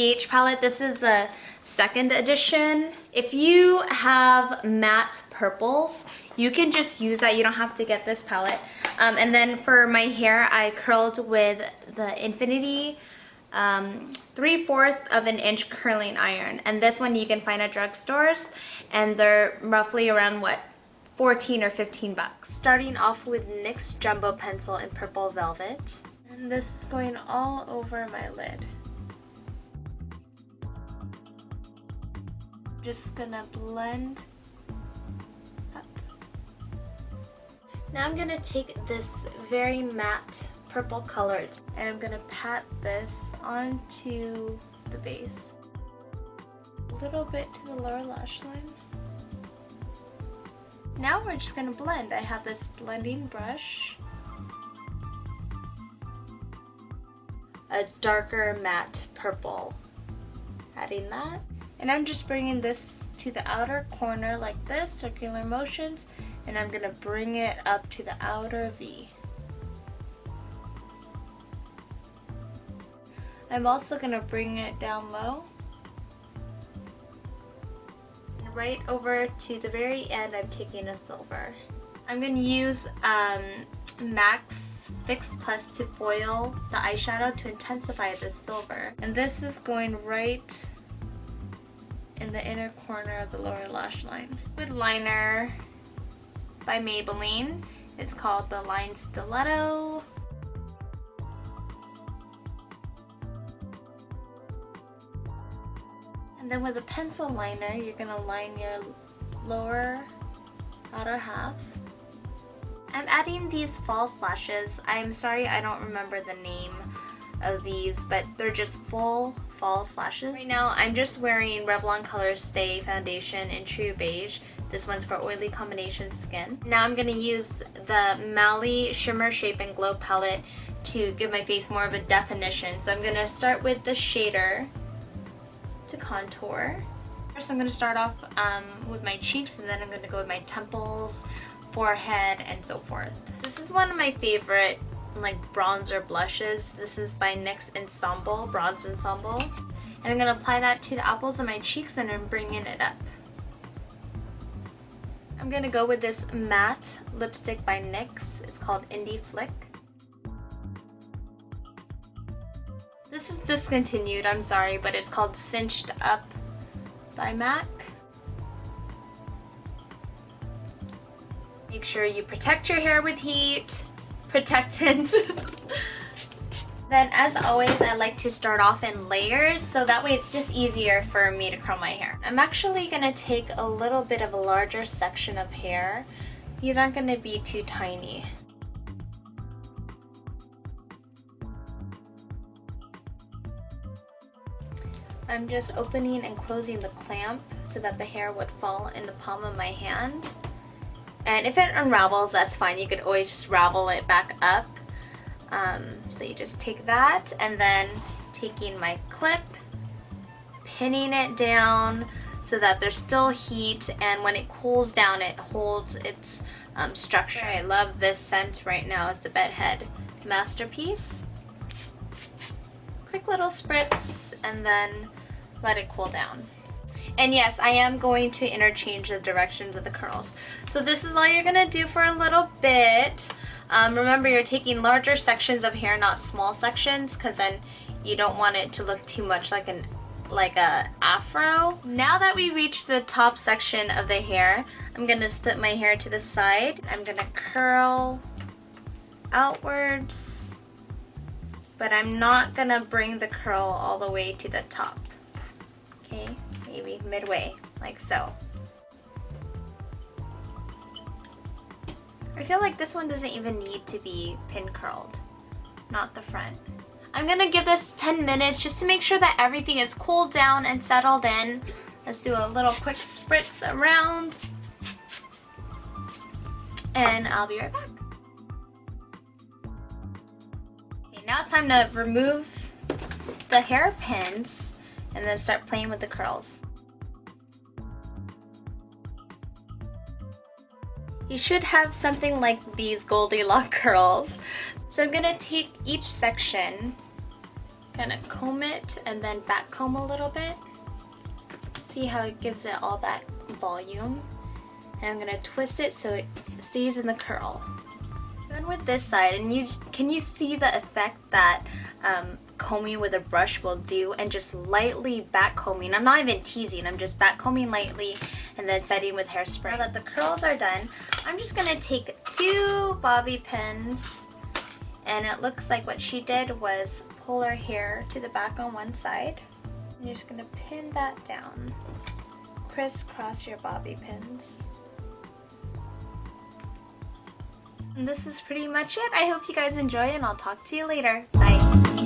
BH palette. This is the second edition. If you have matte purples, you can just use that. You don't have to get this palette. And then for my hair, I curled with the Infinity 3/4 of an inch curling iron. And this one you can find at drugstores, and they're roughly around what, 14 or 15 bucks. Starting off with NYX Jumbo Pencil in Purple Velvet. And this is going all over my lid. Just gonna blend up. Now I'm gonna take this very matte purple color and I'm gonna pat this onto the base. A little bit to the lower lash line. Now we're just gonna blend. I have this blending brush. A darker matte purple. Adding that. And I'm just bringing this to the outer corner like this, circular motions, and I'm gonna bring it up to the outer V. I'm also gonna bring it down low. And right over to the very end, I'm taking a silver. I'm gonna use Max Fix Plus to foil the eyeshadow to intensify the silver. And this is going right in the inner corner of the lower lash line. With liner by Maybelline. It's called the Line Stiletto. And then with a pencil liner, you're gonna line your lower outer half. I'm adding these false lashes. I'm sorry I don't remember the name of these, but they're just full false lashes. Right now I'm just wearing Revlon Color Stay foundation in True Beige. This one's for oily combination skin. Now I'm going to use the Mally Shimmer Shape and Glow palette to give my face more of a definition. So I'm going to start with the shader to contour. First I'm going to start off with my cheeks, and then I'm going to go with my temples, forehead, and so forth. This is one of my favorite like bronzer blushes. This is by NYX Ensemble, Bronze Ensemble. And I'm going to apply that to the apples of my cheeks and I'm bringing it up. I'm going to go with this matte lipstick by NYX. It's called Indie Flick. This is discontinued, I'm sorry, but it's called Cinched Up by MAC. Make sure you protect your hair with heat. Protectant. Then as always, I like to start off in layers, so that way it's just easier for me to curl my hair. I'm actually going to take a little bit of a larger section of hair. These aren't going to be too tiny. I'm just opening and closing the clamp so that the hair would fall in the palm of my hand. And if it unravels, that's fine. You could always just ravel it back up. So you just take that, and then taking my clip, pinning it down so that there's still heat, and when it cools down, it holds its structure. I love this scent right now. It's the Bedhead Masterpiece. Quick little spritz, and then let it cool down. And yes, I am going to interchange the directions of the curls. So this is all you're going to do for a little bit. Remember, you're taking larger sections of hair, not small sections, because then you don't want it to look too much like a afro. Now that we reached the top section of the hair, I'm going to split my hair to the side. I'm going to curl outwards, but I'm not going to bring the curl all the way to the top. Okay, maybe midway, like so. I feel like this one doesn't even need to be pin curled, not the front. I'm gonna give this 10 minutes just to make sure that everything is cooled down and settled in. Let's do a little quick spritz around, and I'll be right back. Okay, now it's time to remove the hairpins and then start playing with the curls. You should have something like these Goldilocks curls. So I'm gonna take each section, Gonna comb it and then back comb a little bit. See how it gives it all that volume. And I'm gonna twist it so it stays in the curl. Then with this side, and can you see the effect that combing with a brush will do, and just lightly back combing. I'm not even teasing, I'm just back combing lightly and then setting with hairspray. Now that the curls are done, I'm just gonna take 2 bobby pins, and it looks like what she did was pull her hair to the back on one side. And you're just gonna pin that down. Crisscross your bobby pins. And this is pretty much it. I hope you guys enjoy, and I'll talk to you later. Bye.